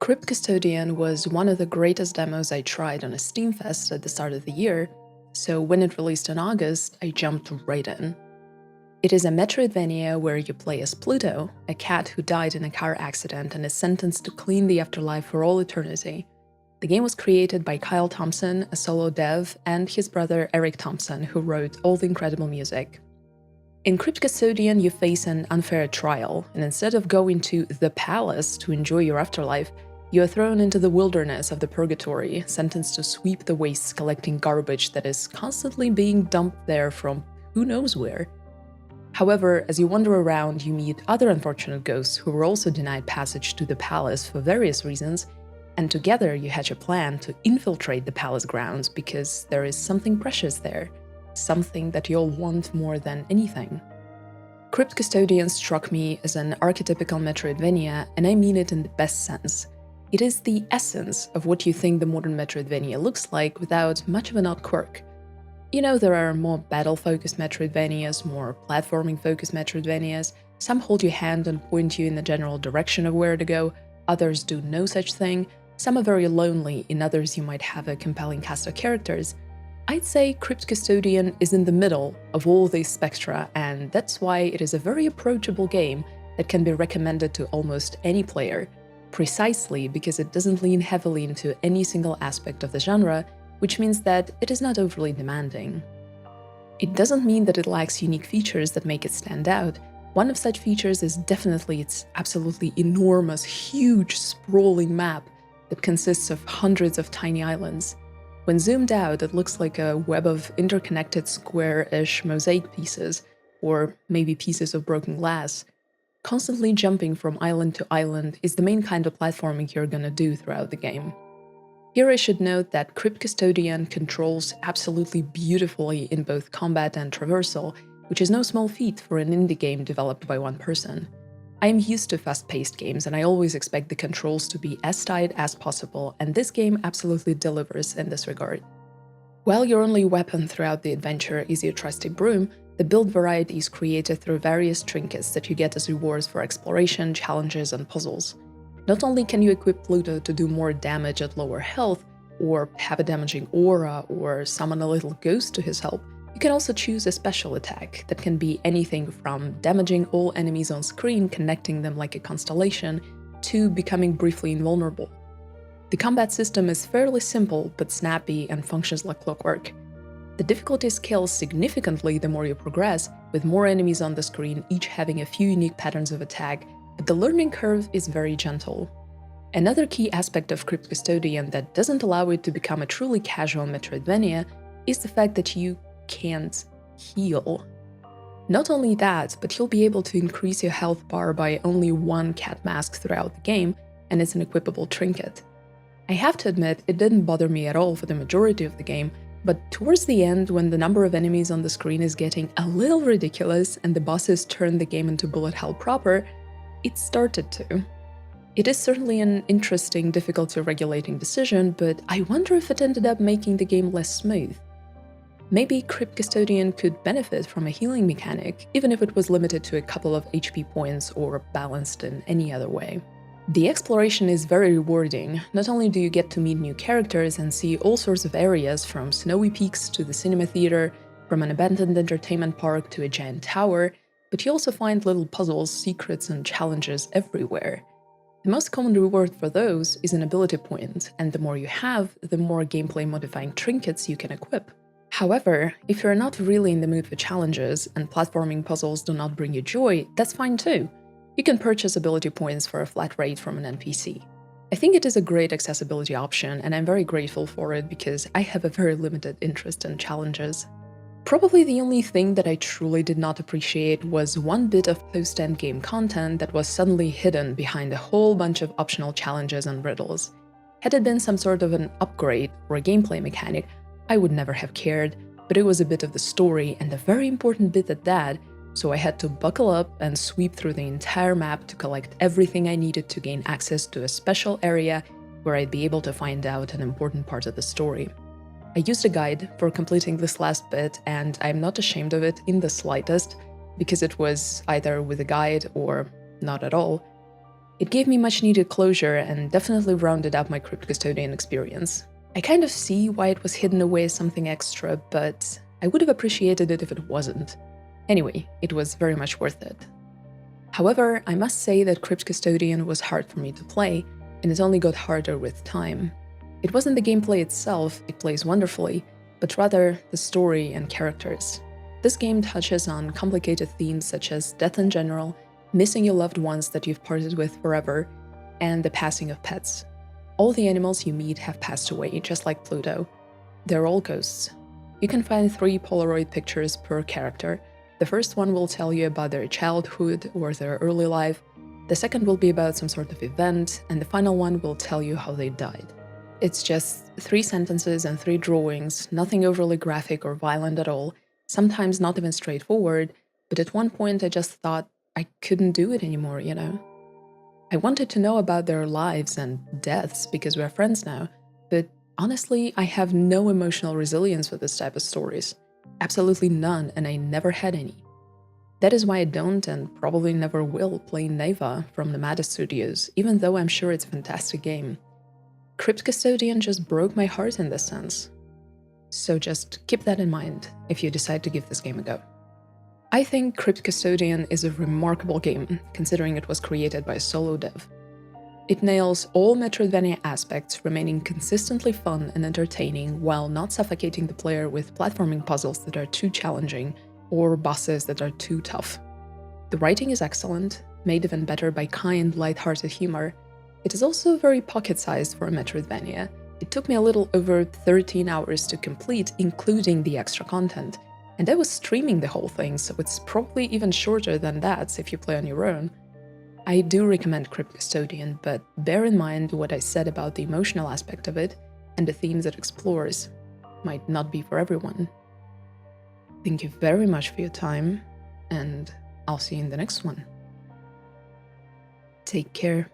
Crypt Custodian was one of the greatest demos I tried on a Steam Fest at the start of the year, so when it released in August, I jumped right in. It is a metroidvania where you play as Pluto, a cat who died in a car accident and is sentenced to clean the afterlife for all eternity. The game was created by Kyle Thompson, a solo dev, and his brother Eric Thompson, who wrote all the incredible music. In Crypt Custodian, you face an unfair trial, and instead of going to the palace to enjoy your afterlife, you are thrown into the wilderness of the purgatory, sentenced to sweep the wastes collecting garbage that is constantly being dumped there from who knows where. However, as you wander around, you meet other unfortunate ghosts who were also denied passage to the palace for various reasons, and together you hatch a plan to infiltrate the palace grounds because there is something precious there. Something that you'll want more than anything. Crypt Custodian struck me as an archetypical metroidvania, and I mean it in the best sense. It is the essence of what you think the modern metroidvania looks like without much of an odd quirk. You know, there are more battle-focused metroidvanias, more platforming-focused metroidvanias. Some hold your hand and point you in the general direction of where to go, others do no such thing. Some are very lonely, in others you might have a compelling cast of characters. I'd say Crypt Custodian is in the middle of all these spectra, and that's why it is a very approachable game that can be recommended to almost any player, precisely because it doesn't lean heavily into any single aspect of the genre, which means that it is not overly demanding. It doesn't mean that it lacks unique features that make it stand out. One of such features is definitely its absolutely enormous, huge, sprawling map that consists of hundreds of tiny islands. When zoomed out, it looks like a web of interconnected square-ish mosaic pieces, or maybe pieces of broken glass. Constantly jumping from island to island is the main kind of platforming you're gonna do throughout the game. Here I should note that Crypt Custodian controls absolutely beautifully in both combat and traversal, which is no small feat for an indie game developed by one person. I am used to fast-paced games, and I always expect the controls to be as tight as possible, and this game absolutely delivers in this regard. While your only weapon throughout the adventure is your trusty broom, the build variety is created through various trinkets that you get as rewards for exploration, challenges, and puzzles. Not only can you equip Pluto to do more damage at lower health, or have a damaging aura, or summon a little ghost to his help, you can also choose a special attack that can be anything from damaging all enemies on screen, connecting them like a constellation, to becoming briefly invulnerable. The combat system is fairly simple but snappy and functions like clockwork. The difficulty scales significantly the more you progress, with more enemies on the screen, each having a few unique patterns of attack, but the learning curve is very gentle. Another key aspect of Crypt Custodian that doesn't allow it to become a truly casual metroidvania is the fact that you can't heal. Not only that, but you'll be able to increase your health bar by only one cat mask throughout the game, and it's an equipable trinket. I have to admit, it didn't bother me at all for the majority of the game, but towards the end, when the number of enemies on the screen is getting a little ridiculous and the bosses turn the game into bullet hell proper, it started to. It is certainly an interesting difficulty-regulating decision, but I wonder if it ended up making the game less smooth. Maybe Crypt Custodian could benefit from a healing mechanic, even if it was limited to a couple of HP points or balanced in any other way. The exploration is very rewarding. Not only do you get to meet new characters and see all sorts of areas, from snowy peaks to the cinema theater, from an abandoned entertainment park to a giant tower, but you also find little puzzles, secrets, and challenges everywhere. The most common reward for those is an ability point, and the more you have, the more gameplay-modifying trinkets you can equip. However, if you're not really in the mood for challenges and platforming puzzles do not bring you joy, that's fine too. You can purchase ability points for a flat rate from an NPC. I think it is a great accessibility option, and I'm very grateful for it because I have a very limited interest in challenges. Probably the only thing that I truly did not appreciate was one bit of post-endgame content that was suddenly hidden behind a whole bunch of optional challenges and riddles. Had it been some sort of an upgrade or a gameplay mechanic, I would never have cared, but it was a bit of the story, and a very important bit at that, so I had to buckle up and sweep through the entire map to collect everything I needed to gain access to a special area where I'd be able to find out an important part of the story. I used a guide for completing this last bit, and I'm not ashamed of it in the slightest, because it was either with a guide or not at all. It gave me much needed closure and definitely rounded up my Crypt Custodian experience. I kind of see why it was hidden away as something extra, but I would have appreciated it if it wasn't. Anyway, it was very much worth it. However, I must say that Crypt Custodian was hard for me to play, and it only got harder with time. It wasn't the gameplay itself, it plays wonderfully, but rather the story and characters. This game touches on complicated themes such as death in general, missing your loved ones that you've parted with forever, and the passing of pets. All the animals you meet have passed away, just like Pluto. They're all ghosts. You can find 3 Polaroid pictures per character. The first one will tell you about their childhood or their early life, the second will be about some sort of event, and the final one will tell you how they died. It's just 3 sentences and 3 drawings, nothing overly graphic or violent at all, sometimes not even straightforward, but at one point I just thought I couldn't do it anymore, you know? I wanted to know about their lives and deaths because we're friends now, but honestly, I have no emotional resilience for this type of stories. Absolutely none, and I never had any. That is why I don't, and probably never will, play Neva from Nomada Studios, even though I'm sure it's a fantastic game. Crypt Custodian just broke my heart in this sense. So just keep that in mind if you decide to give this game a go. I think Crypt Custodian is a remarkable game, considering it was created by a solo dev. It nails all Metroidvania aspects, remaining consistently fun and entertaining while not suffocating the player with platforming puzzles that are too challenging or bosses that are too tough. The writing is excellent, made even better by kind, light-hearted humor. It is also very pocket-sized for a Metroidvania. It took me a little over 13 hours to complete, including the extra content, and I was streaming the whole thing, so it's probably even shorter than that if you play on your own. I do recommend Crypt Custodian, but bear in mind what I said about the emotional aspect of it and the themes it explores. Might not be for everyone. Thank you very much for your time, and I'll see you in the next one. Take care.